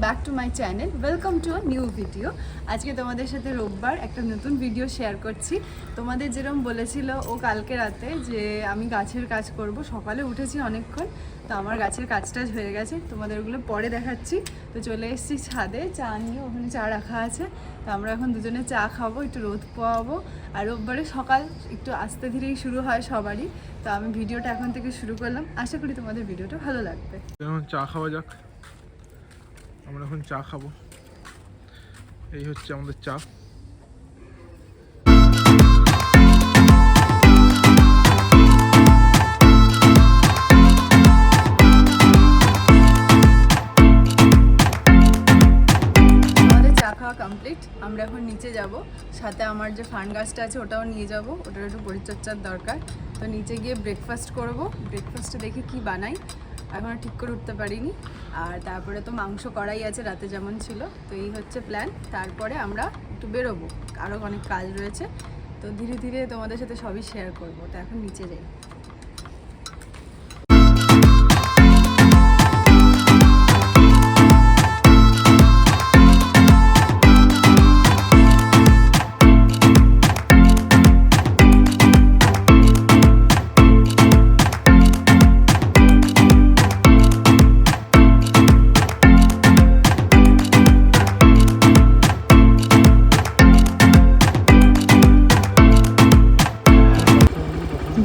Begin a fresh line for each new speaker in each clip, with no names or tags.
Back to my channel, welcome to a new video. আজকে তোমাদের সাথে রোববার একটা নতুন ভিডিও শেয়ার করছি। তোমাদের যেরকম বলেছিল ও কালকে রাতে যে আমি গাছের কাজ করব, সকালে উঠেছি অনেকক্ষণ, তো আমার গাছের কাজ টাজ হয়ে গেছে, তোমাদের ওগুলো পরে দেখাচ্ছি। তো চলে এসেছি ছাদে, চা নিয়ে, ওখানে চা রাখা আছে। তো আমরা এখন দুজনে চা খাবো, একটু রোদ পোয়াবো। আর রোববারে সকাল একটু আস্তে ধীরেই শুরু হয় সবারই। তো আমি ভিডিওটা এখন থেকে শুরু করলাম, আশা করি তোমাদের ভিডিওটা ভালো লাগবে।
চা খাওয়া যাক। আমরা এখন চা খাবো। এই হচ্ছে আমাদের চা।
কমপ্লিট। আমরা এখন নিচে যাব, সাথে আমার যে ফান গাছটা আছে ওটাও নিয়ে যাব, ওটার একটু পরিচর্যার দরকার। তো নিচে গিয়ে ব্রেকফাস্ট করব। ব্রেকফাস্টে দেখি কি বানাই, এখন ঠিক করে উঠতে পারিনি। আর তারপরে তো মাংস করাই আছে, রাতে যেমন ছিল। তো এই হচ্ছে প্ল্যান। তারপরে আমরা একটু বেরোবো, আরও অনেক কাজ রয়েছে। তো ধীরে ধীরে তোমাদের সাথে সবই শেয়ার করব। তো এখন নিচে যাই।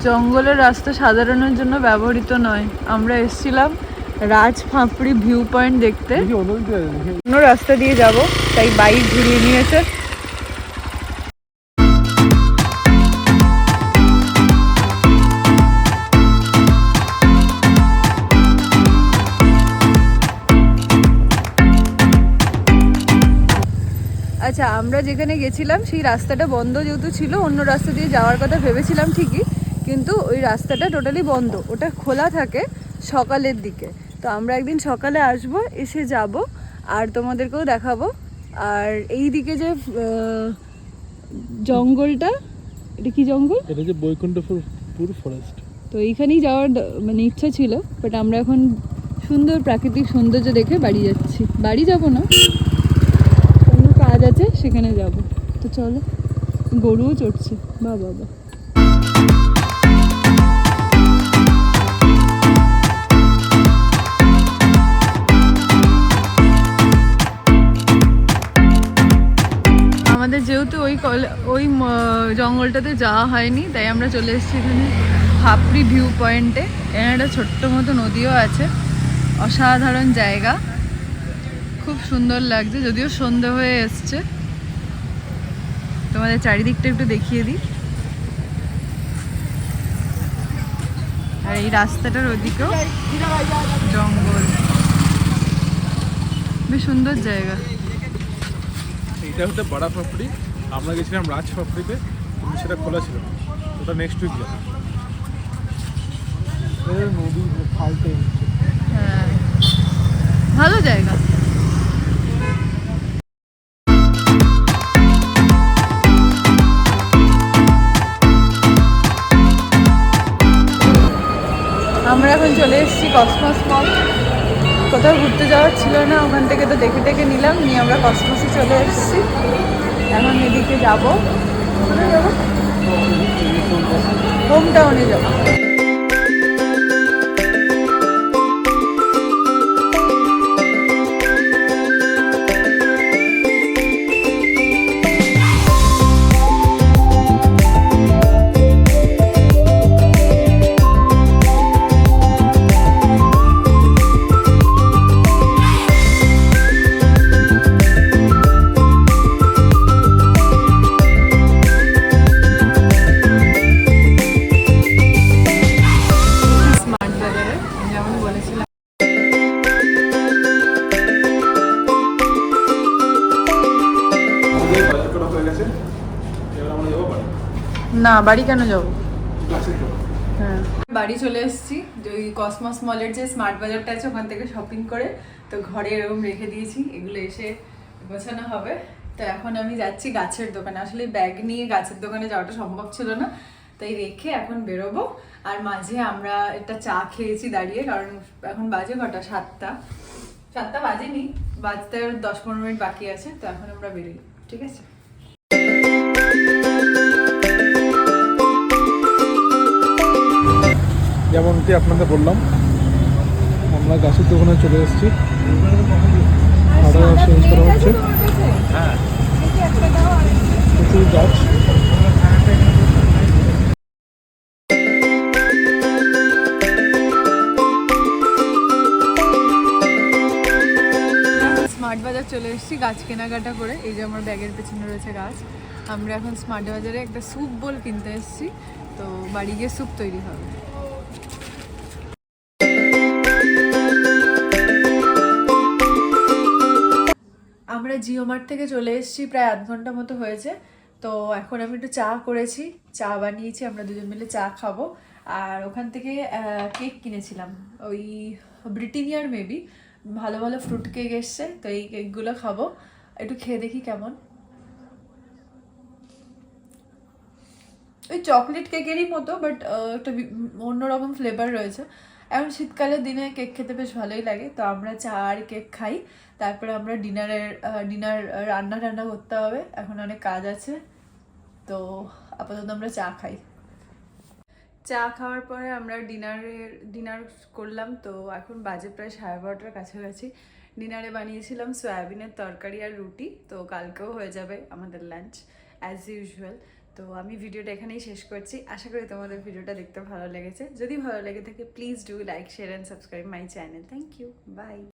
জঙ্গলের রাস্তা সাধারণের জন্য ব্যবহৃত নয়। আমরা এসেছিলাম রাজ ফাঁপড়ি ভিউ পয়েন্ট দেখতে, অন্য রাস্তা দিয়ে যাব, তাই বাইক ঘুরিয়ে নিয়েছে। আচ্ছা, আমরা যেখানে গেছিলাম সেই রাস্তাটা বন্ধ যেহেতু ছিল, অন্য রাস্তা দিয়ে যাওয়ার কথা ভেবেছিলাম ঠিকই, কিন্তু ওই রাস্তাটা টোটালি বন্ধ। ওটা খোলা থাকে সকালের দিকে। তো আমরা একদিন সকালে আসব, এসে যাব আর তোমাদেরকেও দেখাবো। আর এই দিকে যে জঙ্গলটা, এটা কি জঙ্গল?
এটা যে বৈকুণ্ঠপুর ফরেস্ট।
তো এইখানেই যাওয়ার মানে ইচ্ছা ছিল, বাট আমরা এখন সুন্দর প্রাকৃতিক সৌন্দর্য দেখে বাড়ি যাচ্ছি। বাড়ি যাব না, অন্য কাজ আছে, সেখানে যাব। তো চলো, গরুও চড়ছে, বা বাবা। আমাদের যেহেতু ওই জঙ্গলটাতে যাওয়া হয়নি, তাই আমরা চলে এসেছি এখানে ফাঁপড়ি ভিউ পয়েন্টে। এখানে একটা ছোট্ট মতো নদীও আছে, অসাধারণ জায়গা, খুব সুন্দর লাগছে। যদিও সন্ধে হয়ে এসছে, তোমাদের চারিদিকটা একটু দেখিয়ে দিই। আর এই রাস্তাটার ওদিকেও জঙ্গল, বেশ সুন্দর জায়গা।
এটা হচ্ছে বড়া ফাঁপড়ি। আমরা গেছিলাম রাজ ফাঁপড়িতে, কিন্তু সেটা খোলা ছিল। ওটা নেক্সট উইক যাবে। নদী ফালতে,
হ্যাঁ, ভালো জায়গা। আমরা এখন চলে এসেছি কসমস মল। কোথাও ঘুরতে যাওয়ার ছিল না, ওখান থেকে তো দেখে দেখে নিলাম, নিয়ে আমরা কসমসে চলে এসেছি। এখন এদিকে যাবো, হোম টাউনে যাবো। না, বাড়ি কেন যাবো? হ্যাঁ, বাড়ি চলে এসেছি। ওই কসমস মলের যে স্মার্ট বাজারটা আছে ওখান থেকে শপিং করে তো ঘরে এরকম রেখে দিয়েছি, এগুলো এসে গোছানো হবে। তো এখন আমি যাচ্ছি গাছের দোকানে। আসলে ব্যাগ নিয়ে গাছের দোকানে যাওয়াটা সম্ভব ছিল না, তাই রেখে এখন বেরোবো। আর মাঝে আমরা একটা চা খেয়েছি দাঁড়িয়ে, কারণ এখন বাজে কটা, 7টা। 7টা বাজেনি, বাজতে আর 10-15 মিনিট বাকি আছে, তো এখন আমরা বেরোই, ঠিক আছে?
যেমনটি আপনাদের বললাম, আমরা গাছের দোকানে চলে এসেছি। খাওয়া চেঞ্জ করা হচ্ছে। হ্যাঁ, প্রচুর গাছ।
স্মার্ট বাজার চলে এসেছি গাছ কেনাকাটা করে। এই যে আমার ব্যাগের পেছনে রয়েছে গাছ। আমরা এখন স্মার্ট বাজারে একটা স্যুপ বোল কিনতে এসেছি, তো বাড়ি গিয়ে স্যুপ তৈরি হবে। আমরা জিও মার্ট থেকে চলে এসেছি, প্রায় 1/2 ঘন্টা মতো হয়েছে। তো এখন আমি একটু চা করেছি, চা বানিয়েছি, আমরা দুজন মিলে চা খাবো। আর ওখান থেকে কেক কিনেছিলাম, ওই ব্রিটানিয়ার মেবি ভালো ভালো ফ্রুট কেক এসছে, তো এই কেকগুলো খাবো। একটু খেয়ে দেখি কেমন। ওই চকলেট কেকেরই মতো, বাট একটা অন্যরকম ফ্লেভার রয়েছে। এখন শীতকালের দিনে কেক খেতে বেশ ভালোই লাগে। তো আমরা চা আর কেক খাই, তারপরে আমরা ডিনার রান্না করতে হবে, এখন অনেক কাজ আছে। তো আপাতত আমরা চা খাই। চা খাওয়ার পরে আমরা ডিনার করলাম। তো এখন বাজে প্রায় 12:30টার কাছাকাছি। ডিনারে বানিয়েছিলাম সয়াবিনের তরকারি আর রুটি, তো কালকেও হয়ে যাবে আমাদের লাঞ্চ অ্যাজ ইউজুয়াল। তো আমি ভিডিওটা এখানেই শেষ করছি। আশা করি তোমাদের ভিডিওটা দেখতে ভালো লেগেছে। যদি ভালো লেগে থাকে please do like, share and subscribe my channel. Thank you, by.